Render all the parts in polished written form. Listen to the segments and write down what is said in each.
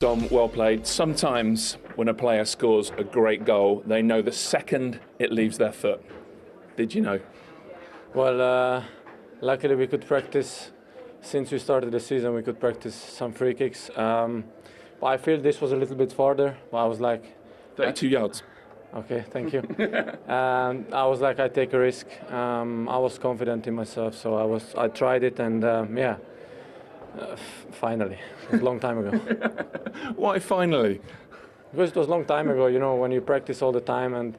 Dom, well played. Sometimes when a player scores a great goal, they know the second it leaves their foot. Did you know? Well, luckily we could practice, since we started the season, we could practice some free kicks. But I feel this was a little bit farther. I was like... 32 yards. Okay, thank you. I was like, I take a risk. I was confident in myself, so I tried it, and finally. It was a long time ago. Why finally? Because it was a long time ago, you know, when you practice all the time. And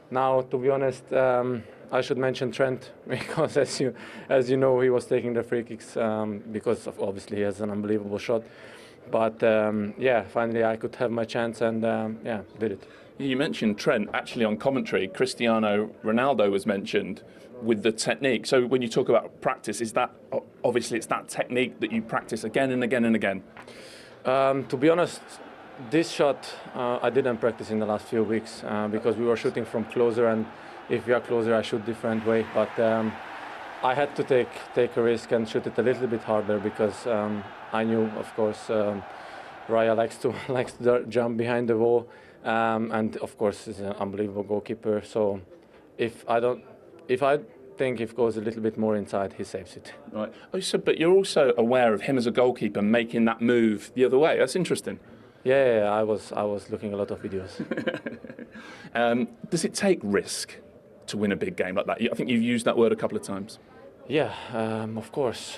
now, to be honest, I should mention Trent, because as you know, he was taking the free kicks because obviously he has an unbelievable shot. But finally I could have my chance, and did it. You mentioned Trent. Actually, on commentary, Cristiano Ronaldo was mentioned with the technique. So when you talk about practice, is that obviously it's that technique that you practice again and again and again? To be honest, this shot I didn't practice in the last few weeks because we were shooting from closer, and if we are closer, I shoot different way. But I had to take a risk and shoot it a little bit harder because I knew, of course, Raya likes to jump behind the wall. And of course he's an unbelievable goalkeeper, so if I think if it goes a little bit more inside, he saves it. Right. Oh, so, but you're also aware of him as a goalkeeper making that move the other way. That's interesting. Yeah, I was looking a lot of videos. Does it take risk to win a big game like that? I think you've used that word a couple of times. Yeah, of course.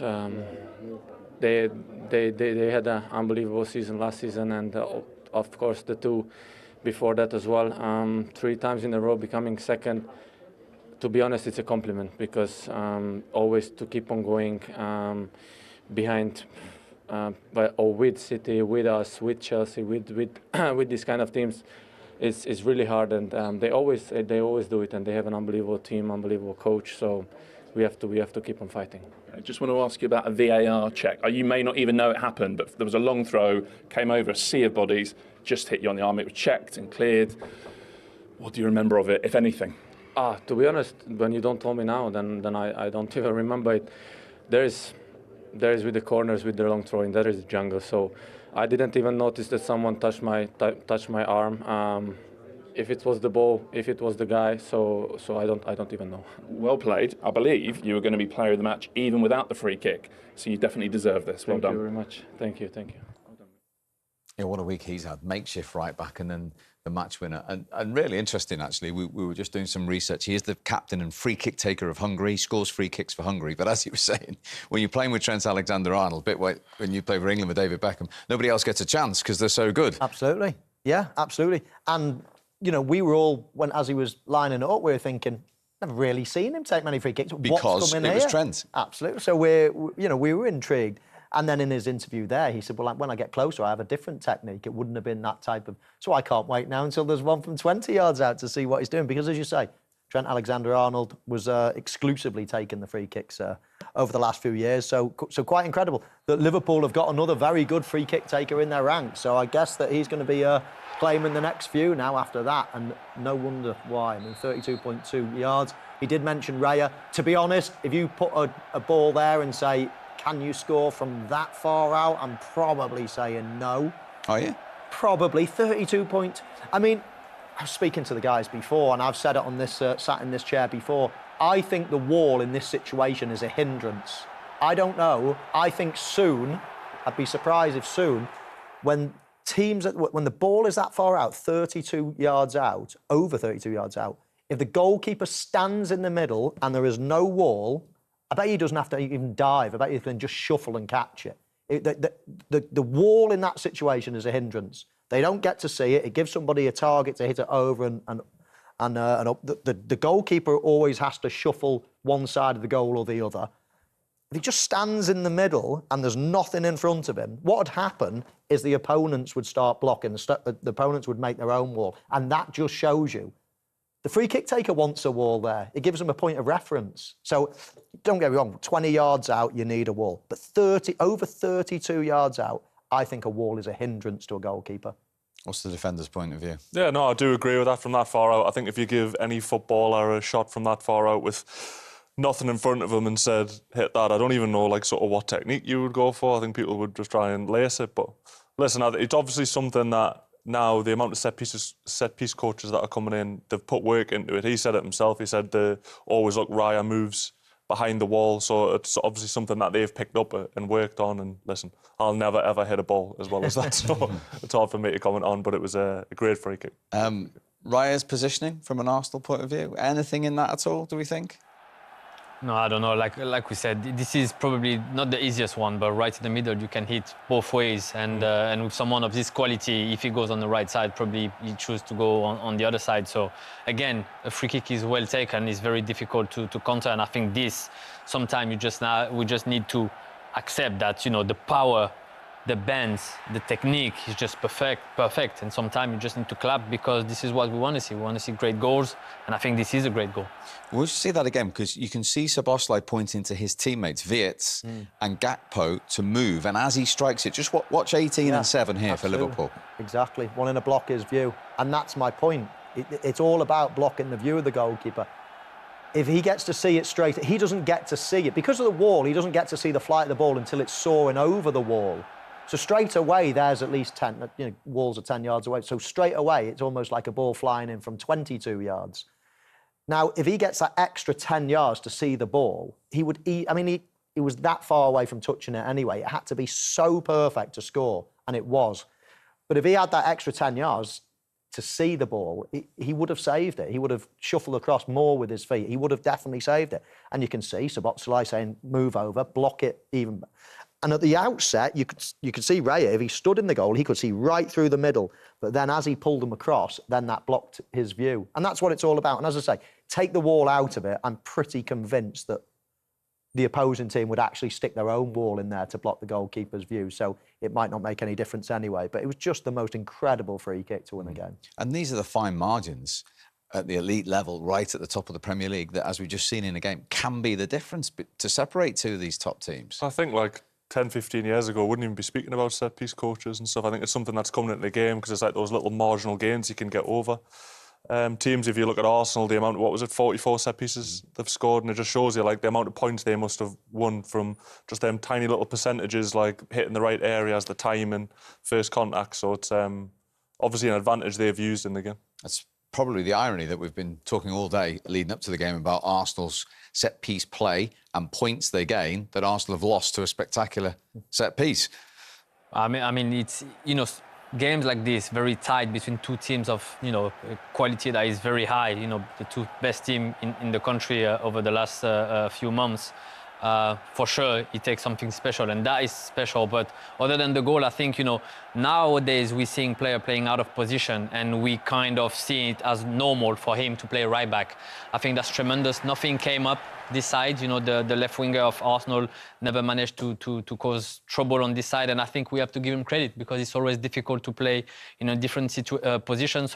They had an unbelievable season last season, and of course the two before that as well. 3 times in a row becoming second. To be honest, it's a compliment, because always to keep on going behind or with City, with us, with Chelsea, with with these kind of teams, is really hard, and they always do it, and they have an unbelievable team, unbelievable coach. So we have to keep on fighting. I just want to ask you about a VAR check. You may not even know it happened, but there was a long throw, came over a sea of bodies, just hit you on the arm. It was checked and cleared. What do you remember of it, if anything? To be honest, when you don't tell me now, then I don't even remember it. There is with the corners, with the long throwing, there is jungle. So I didn't even notice that someone touched my arm. If it was the ball, if it was the guy, so I don't even know. Well played. I believe you were going to be player of the match even without the free kick. So you definitely deserve this. Well done. Thank you very much. Thank you. Yeah, what a week he's had. Makeshift right back and then the match winner. And really interesting, actually. We were just doing some research. He is the captain and free kick taker of Hungary. He scores free kicks for Hungary. But as you were saying, when you're playing with Trent Alexander-Arnold, when you play for England with David Beckham, nobody else gets a chance because they're so good. Absolutely. Yeah, absolutely. And, you know, we were all, as he was lining it up, we were thinking, never really seen him take many free kicks. Because what's coming it here? was Trent. Absolutely. So we were intrigued. And then in his interview there, he said, well, when I get closer, I have a different technique. It wouldn't have been that type of... So I can't wait now until there's one from 20 yards out to see what he's doing. Because, as you say, Trent Alexander-Arnold was exclusively taking the free kicks over the last few years. So quite incredible that Liverpool have got another very good free kick taker in their ranks. So I guess that he's going to be claiming the next few now after that. And no wonder why. I mean, 32.2 yards. He did mention Raya. To be honest, if you put a ball there and say... Can you score from that far out? I'm probably saying no. Are you? Probably 32 point. I mean, I was speaking to the guys before, and I've said it on this, sat in this chair before. I think the wall in this situation is a hindrance. I don't know. I think soon, I'd be surprised if soon, when the ball is that far out, 32 yards out, over 32 yards out, if the goalkeeper stands in the middle and there is no wall, I bet he doesn't have to even dive. I bet he can just shuffle and catch it. The wall in that situation is a hindrance. They don't get to see it. It gives somebody a target to hit it over and up. The goalkeeper always has to shuffle one side of the goal or the other. If he just stands in the middle and there's nothing in front of him, what would happen is the opponents would start blocking. The opponents would make their own wall. And that just shows you. The free kick taker wants a wall there. It gives them a point of reference. So, don't get me wrong, 20 yards out, you need a wall. But over 32 yards out, I think a wall is a hindrance to a goalkeeper. What's the defender's point of view? Yeah, no, I do agree with that from that far out. I think if you give any footballer a shot from that far out with nothing in front of him and said, hit that, I don't even know, like, sort of what technique you would go for. I think people would just try and lace it, but Listen, it's obviously something that now the amount of set piece coaches that are coming in, they've put work into it. He said it himself. He said they always look Raya moves behind the wall, so it's obviously something that they've picked up and worked on. And listen, I'll never ever hit a ball as well as that, so it's hard for me to comment on. But it was a great free kick. Raya's positioning from an Arsenal point of view, anything in that at all, do we think? No, I don't know. Like we said, this is probably not the easiest one, but right in the middle, you can hit both ways. And with someone of this quality, if he goes on the right side, probably he choose to go on the other side. So again, a free kick is well taken. It's very difficult to counter. And I think this, sometimes we just need to accept that, you know, the power, the bends, the technique is just perfect. And sometimes you just need to clap, because this is what we want to see. We want to see great goals, and I think this is a great goal. We'll see that again, because you can see Szoboszlai pointing to his teammates, Wirtz and Gakpo, to move. And as he strikes it, just watch 18 and 7 here absolutely. for Liverpool. Exactly. Wanting to block his view. And that's my point. It's all about blocking the view of the goalkeeper. If he gets to see it straight, he doesn't get to see it. Because of the wall, he doesn't get to see the flight of the ball until it's soaring over the wall. So straight away, there's at least 10, you know, walls are 10 yards away. So straight away, it's almost like a ball flying in from 22 yards. Now, if he gets that extra 10 yards to see the ball, he was that far away from touching it anyway. It had to be so perfect to score, and it was. But if he had that extra 10 yards to see the ball, he would have saved it. He would have shuffled across more with his feet. He would have definitely saved it. And you can see Szoboszlai saying, move over, block it even. And at the outset, you could see Raya, if he stood in the goal, he could see right through the middle. But then as he pulled him across, then that blocked his view. And that's what it's all about. And as I say, take the wall out of it, I'm pretty convinced that the opposing team would actually stick their own wall in there to block the goalkeeper's view. So it might not make any difference anyway. But it was just the most incredible free kick to win the game. And these are the fine margins at the elite level, right at the top of the Premier League, that, as we've just seen in a game, can be the difference to separate two of these top teams. I think, like, 10, 15 years ago, wouldn't even be speaking about set-piece coaches and stuff. I think it's something that's coming into the game, because it's like those little marginal gains you can get over. Teams, if you look at Arsenal, the amount, 44 set-pieces they've scored, and it just shows you, like, the amount of points they must have won from just them tiny little percentages, like hitting the right areas, the time and first contact. So it's obviously an advantage they've used in the game. That's probably the irony that we've been talking all day leading up to the game about Arsenal's set-piece play and points they gain, that Arsenal have lost to a spectacular set-piece. I mean, it's, you know, games like this, very tight between two teams of, you know, quality that is very high. You know, the two best teams in the country over the last few months. For sure, it takes something special, and that is special. But other than the goal, I think, you know, nowadays we're seeing player playing out of position, and we kind of see it as normal for him to play right back. I think that's tremendous. Nothing came up this side. You know, the left winger of Arsenal never managed to cause trouble on this side, and I think we have to give him credit, because it's always difficult to play in a different position.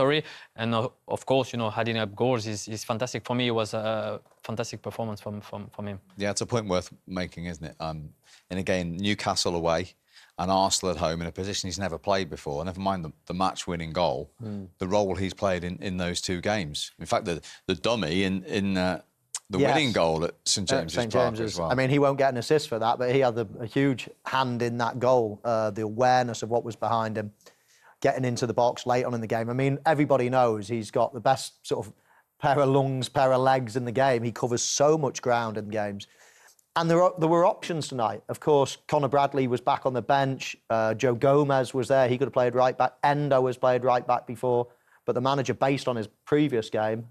And of course, you know, adding up goals is fantastic. For me, it was a fantastic performance from him. Yeah, it's a point worth making, isn't it? And again, Newcastle away and Arsenal at home in a position he's never played before. Never mind the match-winning goal, the role he's played in those two games. In fact, the dummy in the winning goal at St James's Park as well. I mean, he won't get an assist for that, but he had a huge hand in that goal. The awareness of what was behind him, getting into the box late on in the game. I mean, everybody knows he's got the best sort of pair of lungs, pair of legs in the game. He covers so much ground in games. And there were options tonight. Of course, Conor Bradley was back on the bench. Joe Gomez was there. He could have played right back. Endo has played right back before. But the manager, based on his previous game,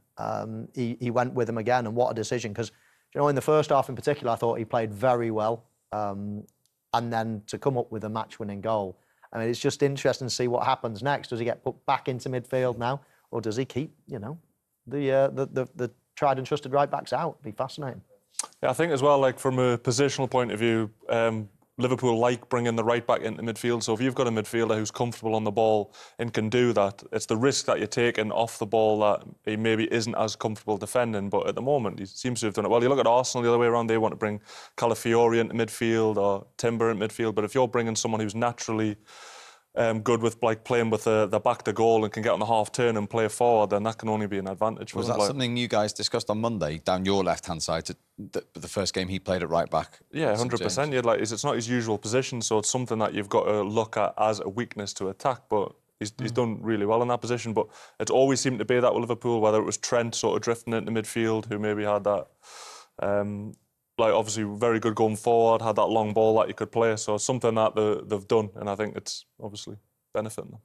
he went with him again. And what a decision. Because, you know, in the first half in particular, I thought he played very well. And then to come up with a match-winning goal. I mean, it's just interesting to see what happens next. Does he get put back into midfield now? Or does he keep, you know, the tried and trusted right-backs out? It'd be fascinating. Yeah, I think as well, like, from a positional point of view, Liverpool like bringing the right back into midfield. So if you've got a midfielder who's comfortable on the ball and can do that, it's the risk that you're taking off the ball that he maybe isn't as comfortable defending. But at the moment, he seems to have done it well. You look at Arsenal the other way around, they want to bring Calafiori into midfield or Timber into midfield. But if you're bringing someone who's naturally good with like playing with the back to goal and can get on the half turn and play forward, then that can only be an advantage for Was them. that something you guys discussed on Monday down your left-hand side? The first game he played at right back. Yeah, 100%. Yeah, like it's not his usual position, so it's something that you've got to look at as a weakness to attack. But he's done really well in that position. But it's always seemed to be that with Liverpool, whether it was Trent sort of drifting into midfield, who maybe had that. Like obviously very good going forward, had that long ball that you could play. So it's something that they've done, and I think it's obviously benefiting them.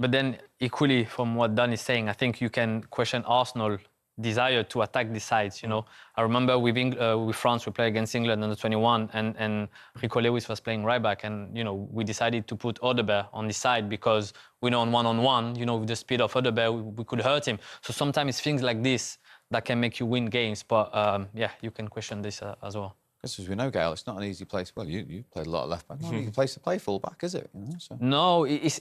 But then equally from what Dan is saying, I think you can question Arsenal desire to attack the sides. You know, I remember with France we played against England under 21, and Rico Lewis was playing right back, and you know we decided to put Odegaard on the side because we know on one-on-one, you know, with the speed of Odegaard we could hurt him. So sometimes it's things like this that can make you win games. But yeah, you can question this as well. Because as we know, Gaël, it's not an easy place. Well, you played a lot of left back. Not an easy place to play full back, is it? You know, so. No, it's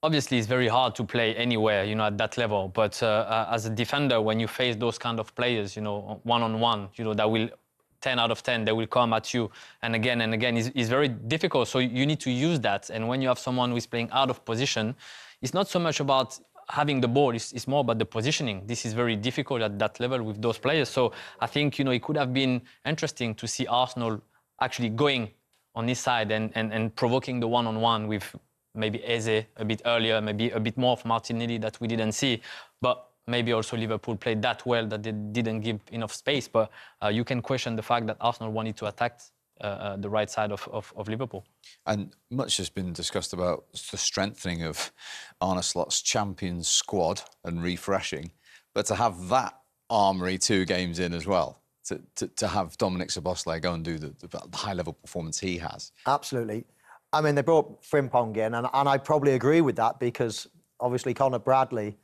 obviously it's very hard to play anywhere, you know, at that level. But as a defender, when you face those kind of players, you know, one-on-one, you know, that will 10 out of 10, they will come at you and again, it's very difficult. So you need to use that. And when you have someone who is playing out of position, it's not so much about having the ball, it's more about the positioning. This is very difficult at that level with those players. So I think, you know, it could have been interesting to see Arsenal actually going on this side and provoking the one-on-one with maybe Eze a bit earlier, maybe a bit more of Martinelli that we didn't see. But maybe also Liverpool played that well that they didn't give enough space. But you can question the fact that Arsenal wanted to attack the right side of Liverpool. And much has been discussed about the strengthening of Arne Slot's Champions squad and refreshing, but to have that armoury 2 games in as well, to have Dominik Szoboszlai go and do the high-level performance he has. Absolutely. I mean, they brought Frimpong in, and I probably agree with that because obviously Conor Bradley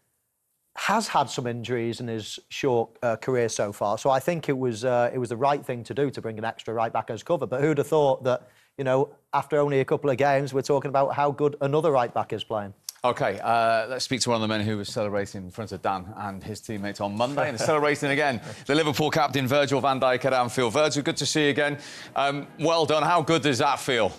has had some injuries in his short career so far. So I think it was the right thing to do to bring an extra right-back as cover. But who'd have thought that, you know, after only a couple of games, we're talking about how good another right-back is playing. OK, let's speak to one of the men who was celebrating in front of Dan and his teammates on Monday and celebrating again, the Liverpool captain, Virgil van Dijk at Anfield. Virgil, good to see you again. Well done. How good does that feel?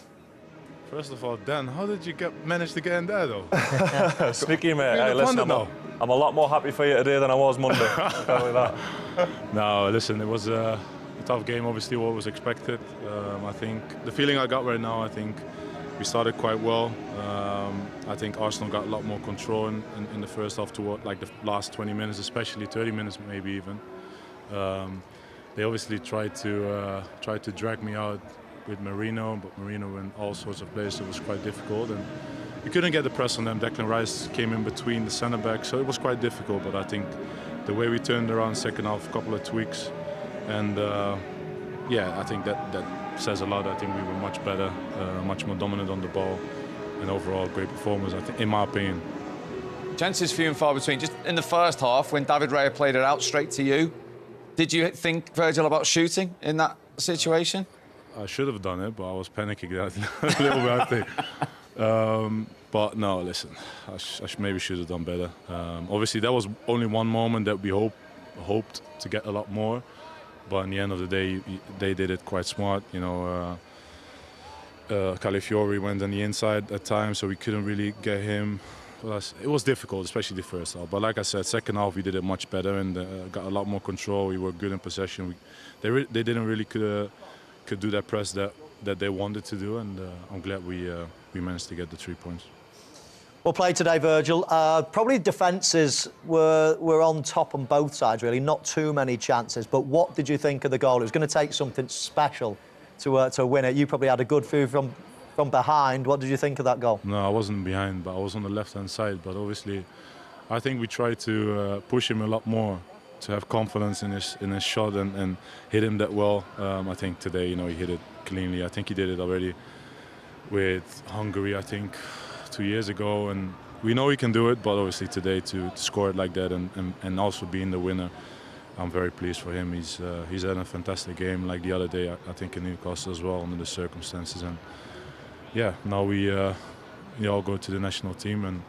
First of all, Dan, how did you manage to get in there, though? Sneaky, mate. Hey, listen, I'm a lot more happy for you today than I was Monday. Tell me that. No, listen, it was a tough game, obviously, what was expected. I think the feeling I got right now, I think we started quite well. I think Arsenal got a lot more control in the first half toward like the last 20 minutes, especially 30 minutes maybe even. They obviously tried to drag me out with Marino, but Marino in all sorts of places, it was quite difficult. And we couldn't get the press on them. Declan Rice came in between the centre-backs, so it was quite difficult. But I think the way we turned around second half, a couple of tweaks, and yeah, I think that says a lot. I think we were much better, much more dominant on the ball, and overall great performance, I think, in my opinion. Chances few and far between. Just in the first half, when David Raya played it out straight to you, did you think, Virgil, about shooting in that situation? I should have done it, but I was panicking a little bit, I think. But no, listen, I maybe should have done better. Obviously, that was only one moment that we hoped to get a lot more. But in the end of the day, they did it quite smart. You know, Califiori went on the inside at times, so we couldn't really get him. It was difficult, especially the first half. But like I said, second half we did it much better and got a lot more control. We were good in possession. They didn't really could do that press that they wanted to do, and I'm glad we managed to get the 3 points. Well played today, Virgil. Probably defences were on top on both sides, really. Not too many chances, but what did you think of the goal? It was going to take something special to win it. You probably had a good view from behind. What did you think of that goal? No, I wasn't behind, but I was on the left-hand side. But obviously, I think we tried to push him a lot more, to have confidence in his shot and hit him that well. I think today, you know, he hit it cleanly. I think he did it already with Hungary, I think, 2 years ago. And we know he can do it, but obviously today to score it like that and also being the winner, I'm very pleased for him. He's had a fantastic game, like the other day, I think in Newcastle as well, under the circumstances. And yeah, now we all go to the national team, and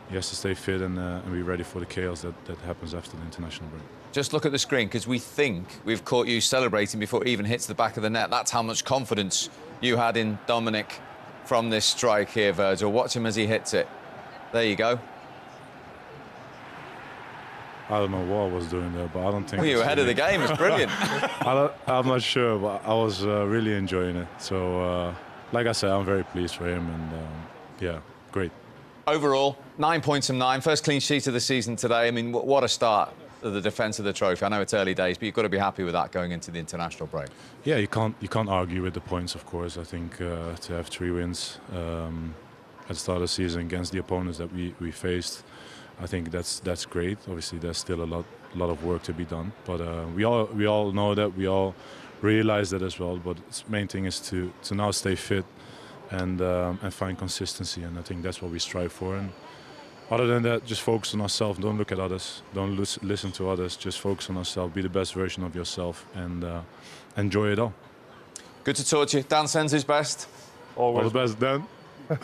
he has to stay fit and be ready for the chaos that happens after the international break. Just look at the screen, because we think we've caught you celebrating before it even hits the back of the net. That's how much confidence you had in Dominik from this strike here, Virgil. Watch him as he hits it. There you go. I don't know what I was doing there, but I don't think... Well, you were ahead of the game. It's brilliant. I'm not sure, but I was really enjoying it. So, like I said, I'm very pleased for him, and yeah, great. Overall, 9 points from 9. First clean sheet of the season today. I mean, what a start of the defence of the trophy. I know it's early days, but you've got to be happy with that going into the international break. Yeah, you can't argue with the points, of course. I think to have 3 wins at the start of the season against the opponents that we faced, I think that's great. Obviously, there's still a lot of work to be done, but we all know that, we all realize that as well. But the main thing is to now stay fit and find consistency, and I think that's what we strive for. And other than that, just focus on ourselves. Don't look at others. Don't listen to others. Just focus on ourselves. Be the best version of yourself, and enjoy it all. Good to talk to you. Dan sends his best. All the best, Dan.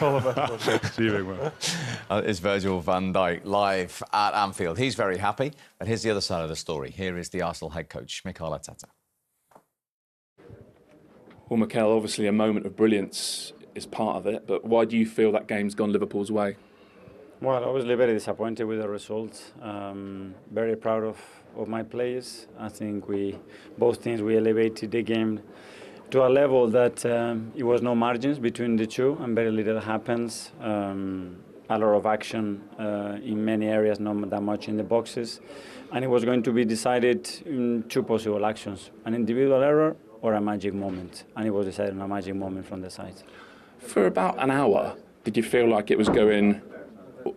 All the best. See you, big man. It's Virgil van Dijk live at Anfield. He's very happy. But here's the other side of the story. Here is the Arsenal head coach, Mikel Arteta. Well, Mikel, obviously a moment of brilliance is part of it, but why do you feel that game's gone Liverpool's way? Well, obviously very disappointed with the result. Very proud of my players. I think both teams, we elevated the game to a level that it was no margins between the two, and very little happens. A lot of action in many areas, not that much in the boxes. And it was going to be decided in 2 possible actions: an individual error or a magic moment. And it was decided on a magic moment from the side. For about an hour, did you feel like it was going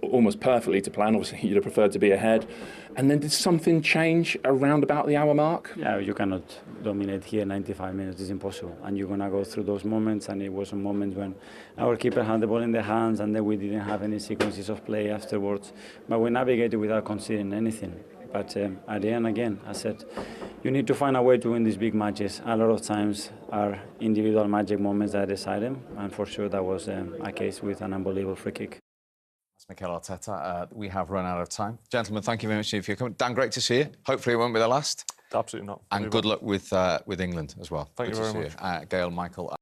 almost perfectly to plan? Obviously, you'd have preferred to be ahead. And then did something change around about the hour mark? Yeah, you cannot dominate here 95 minutes. It's impossible. And you're going to go through those moments. And it was a moment when our keeper had the ball in the hands, and then we didn't have any sequences of play afterwards. But we navigated without conceding anything. But at the end, again, I said, you need to find a way to win these big matches. A lot of times are individual magic moments that decide them. And for sure, that was a case with an unbelievable free kick. That's Mikel Arteta. We have run out of time. Gentlemen, thank you very much for your coming. Dan, great to see you. Hopefully it won't be the last. Absolutely not. And good luck with England as well. Thank you very much. Gaël, Michael.